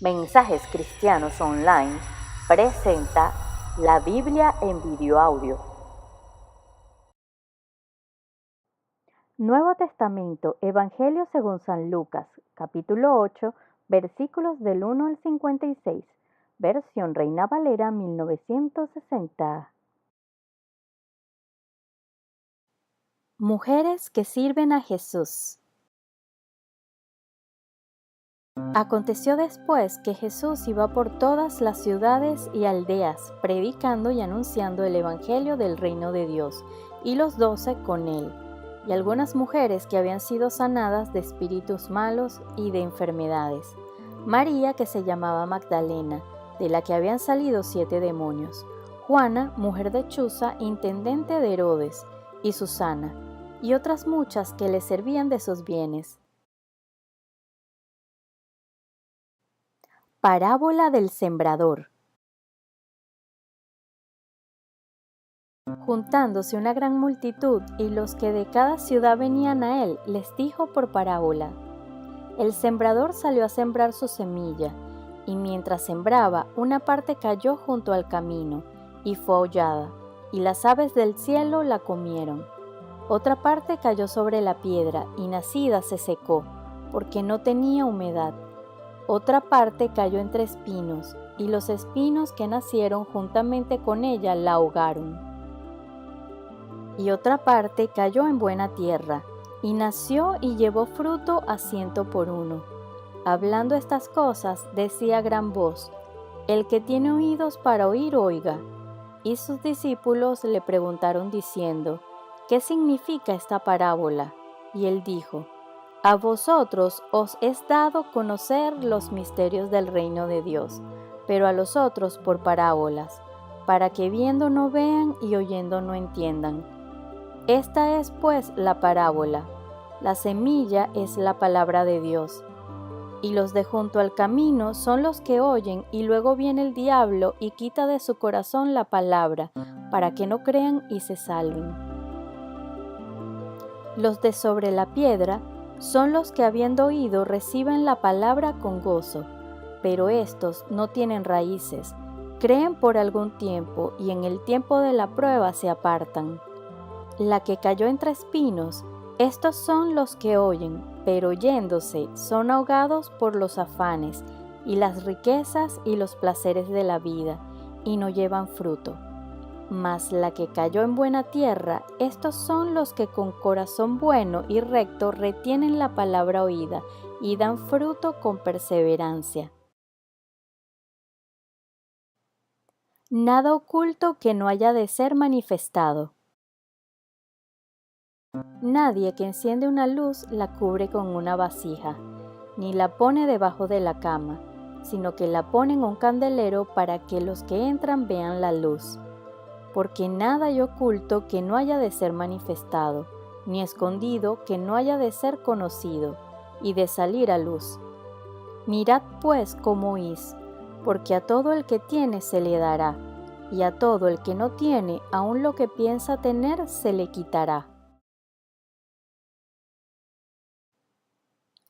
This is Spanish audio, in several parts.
Mensajes Cristianos Online presenta la Biblia en video audio. Nuevo Testamento, Evangelio según San Lucas, capítulo 8, versículos del 1 al 56, versión Reina Valera 1960. Mujeres que sirven a Jesús. Aconteció después que Jesús iba por todas las ciudades y aldeas, predicando y anunciando el Evangelio del reino de Dios, y los 12 con él, y algunas mujeres que habían sido sanadas de espíritus malos y de enfermedades. María, que se llamaba Magdalena, de la que habían salido 7 demonios. Juana, mujer de Chuza, intendente de Herodes, y Susana, y otras muchas que le servían de sus bienes. Parábola del sembrador. Juntándose una gran multitud y los que de cada ciudad venían a él, les dijo por parábola: El sembrador salió a sembrar su semilla, y mientras sembraba, una parte cayó junto al camino, y fue hollada, y las aves del cielo la comieron. Otra parte cayó sobre la piedra, y nacida se secó, porque no tenía humedad. Otra parte cayó entre espinos, y los espinos que nacieron juntamente con ella la ahogaron. Y otra parte cayó en buena tierra, y nació y llevó fruto a 100 por 1. Hablando estas cosas, decía a gran voz: El que tiene oídos para oír, oiga. Y sus discípulos le preguntaron diciendo: ¿Qué significa esta parábola? Y él dijo: A vosotros os es dado conocer los misterios del reino de Dios, pero a los otros por parábolas, para que viendo no vean y oyendo no entiendan. Esta es pues la parábola. La semilla es la palabra de Dios. Y los de junto al camino son los que oyen, y luego viene el diablo y quita de su corazón la palabra, para que no crean y se salven. Los de sobre la piedra son los que habiendo oído reciben la palabra con gozo, pero estos no tienen raíces, creen por algún tiempo y en el tiempo de la prueba se apartan. La que cayó entre espinos, estos son los que oyen, pero oyéndose son ahogados por los afanes y las riquezas y los placeres de la vida, y no llevan fruto. Mas la que cayó en buena tierra, estos son los que con corazón bueno y recto retienen la palabra oída y dan fruto con perseverancia. Nada oculto que no haya de ser manifestado. Nadie que enciende una luz la cubre con una vasija, ni la pone debajo de la cama, sino que la pone en un candelero para que los que entran vean la luz. Porque nada hay oculto que no haya de ser manifestado, ni escondido que no haya de ser conocido, y de salir a luz. Mirad pues cómo oís, porque a todo el que tiene se le dará, y a todo el que no tiene, aun lo que piensa tener se le quitará.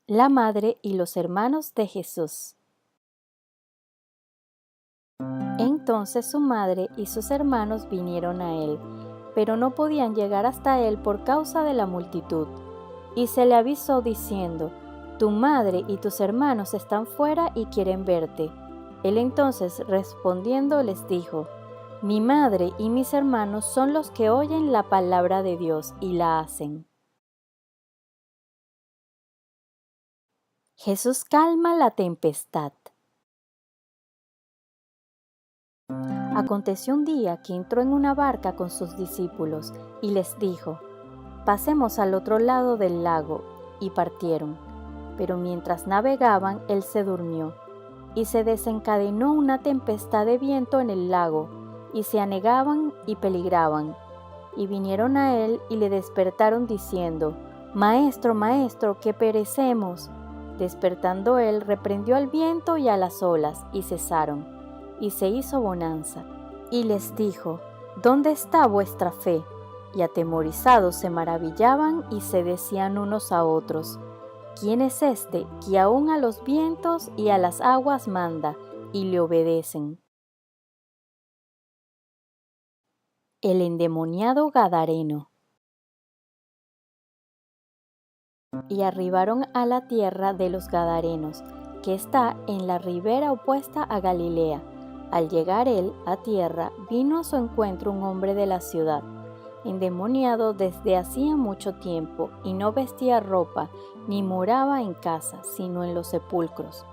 La madre y los hermanos de Jesús. Entonces su madre y sus hermanos vinieron a él, pero no podían llegar hasta él por causa de la multitud. Y se le avisó diciendo: Tu madre y tus hermanos están fuera y quieren verte. Él entonces respondiendo les dijo: Mi madre y mis hermanos son los que oyen la palabra de Dios y la hacen. Jesús calma la tempestad. Aconteció un día que entró en una barca con sus discípulos y les dijo: Pasemos al otro lado del lago, y partieron. Pero mientras navegaban, él se durmió, y se desencadenó una tempestad de viento en el lago, y se anegaban y peligraban. Y vinieron a él y le despertaron diciendo: Maestro, maestro, que perecemos. Despertando él, reprendió al viento y a las olas, y cesaron. Y se hizo bonanza. Y les dijo: ¿Dónde está vuestra fe? Y atemorizados se maravillaban y se decían unos a otros: ¿quién es este que aún a los vientos y a las aguas manda y le obedecen? El endemoniado Gadareno. Y arribaron a la tierra de los Gadarenos, que está en la ribera opuesta a Galilea. Al llegar él a tierra, vino a su encuentro un hombre de la ciudad, endemoniado desde hacía mucho tiempo, y no vestía ropa, ni moraba en casa, sino en los sepulcros.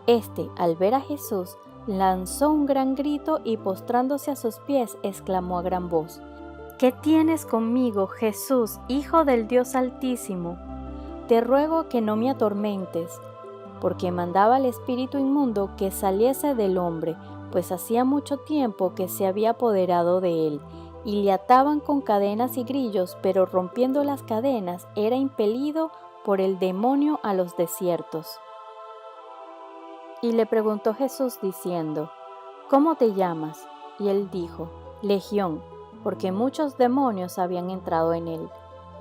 Este, al ver a Jesús, lanzó un gran grito y postrándose a sus pies, exclamó a gran voz: ¿Qué tienes conmigo, Jesús, Hijo del Dios Altísimo? Te ruego que no me atormentes, porque mandaba al espíritu inmundo que saliese del hombre, pues hacía mucho tiempo que se había apoderado de él, y le ataban con cadenas y grillos, pero rompiendo las cadenas era impelido por el demonio a los desiertos. Y le preguntó Jesús diciendo: ¿Cómo te llamas? Y él dijo: Legión, porque muchos demonios habían entrado en él,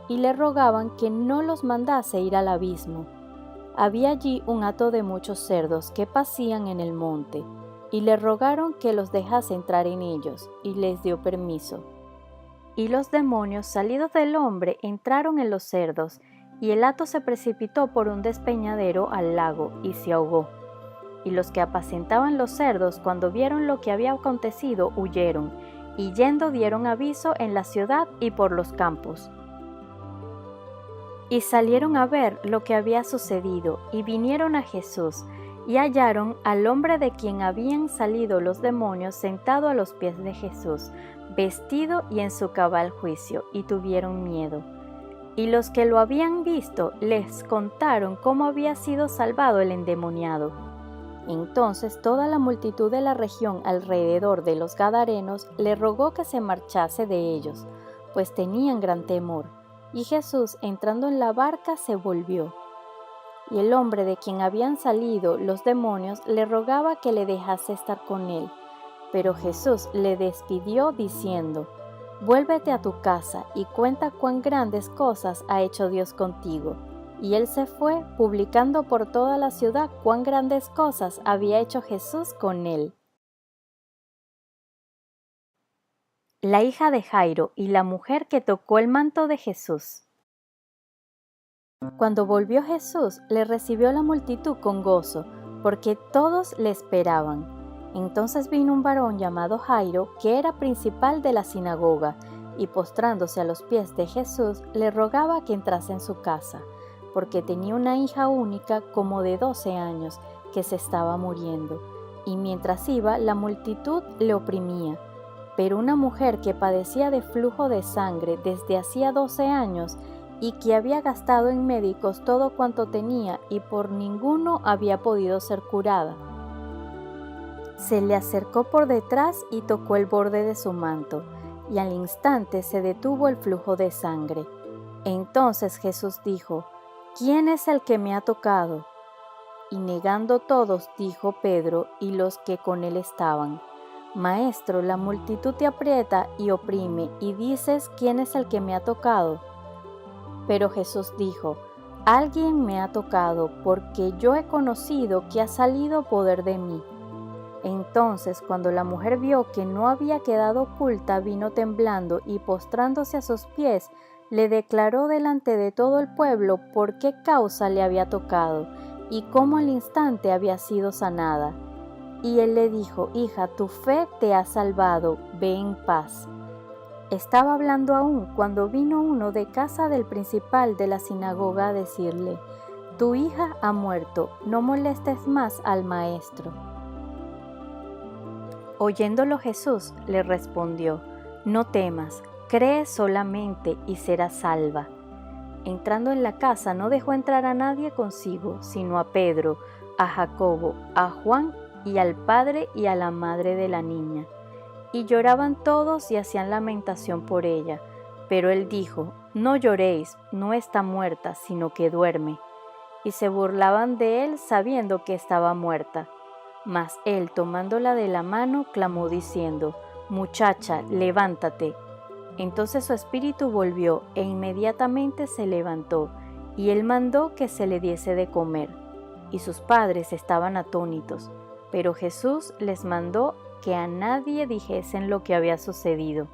y le rogaban que no los mandase ir al abismo. Había allí un hato de muchos cerdos que pacían en el monte, y le rogaron que los dejase entrar en ellos, y les dio permiso. Y los demonios salidos del hombre entraron en los cerdos, y el hato se precipitó por un despeñadero al lago, y se ahogó. Y los que apacentaban los cerdos, cuando vieron lo que había acontecido, huyeron, y yendo dieron aviso en la ciudad y por los campos. Y salieron a ver lo que había sucedido, y vinieron a Jesús, y hallaron al hombre de quien habían salido los demonios sentado a los pies de Jesús, vestido y en su cabal juicio, y tuvieron miedo. Y los que lo habían visto les contaron cómo había sido salvado el endemoniado. Entonces toda la multitud de la región alrededor de los Gadarenos le rogó que se marchase de ellos, pues tenían gran temor. Y Jesús, entrando en la barca, se volvió. Y el hombre de quien habían salido los demonios le rogaba que le dejase estar con él. Pero Jesús le despidió diciendo: Vuélvete a tu casa y cuenta cuán grandes cosas ha hecho Dios contigo. Y él se fue, publicando por toda la ciudad cuán grandes cosas había hecho Jesús con él. La hija de Jairo y la mujer que tocó el manto de Jesús. Cuando volvió Jesús, le recibió la multitud con gozo, porque todos le esperaban. Entonces vino un varón llamado Jairo, que era principal de la sinagoga, y postrándose a los pies de Jesús, le rogaba que entrase en su casa, porque tenía una hija única como de 12 años, que se estaba muriendo, y mientras iba, la multitud le oprimía. Pero una mujer que padecía de flujo de sangre desde hacía 12 años, y que había gastado en médicos todo cuanto tenía y por ninguno había podido ser curada, se le acercó por detrás y tocó el borde de su manto, y al instante se detuvo el flujo de sangre. Entonces Jesús dijo: ¿Quién es el que me ha tocado? Y negando todos, dijo Pedro y los que con él estaban: Maestro, la multitud te aprieta y oprime, y dices: ¿Quién es el que me ha tocado? Pero Jesús dijo: Alguien me ha tocado, porque yo he conocido que ha salido poder de mí. Entonces, cuando la mujer vio que no había quedado oculta, vino temblando y postrándose a sus pies, le declaró delante de todo el pueblo por qué causa le había tocado y cómo al instante había sido sanada. Y él le dijo: Hija, tu fe te ha salvado, ve en paz. Estaba hablando aún cuando vino uno de casa del principal de la sinagoga a decirle: Tu hija ha muerto, no molestes más al maestro. Oyéndolo Jesús le respondió: No temas, cree solamente y serás salva. Entrando en la casa no dejó entrar a nadie consigo, sino a Pedro, a Jacobo, a Juan y al padre y a la madre de la niña. Y lloraban todos y hacían lamentación por ella. Pero él dijo: No lloréis, no está muerta, sino que duerme. Y se burlaban de él sabiendo que estaba muerta. Mas él, tomándola de la mano, clamó diciendo: Muchacha, levántate. Entonces su espíritu volvió, e inmediatamente se levantó, y él mandó que se le diese de comer, y sus padres estaban atónitos, pero Jesús les mandó que a nadie dijesen lo que había sucedido.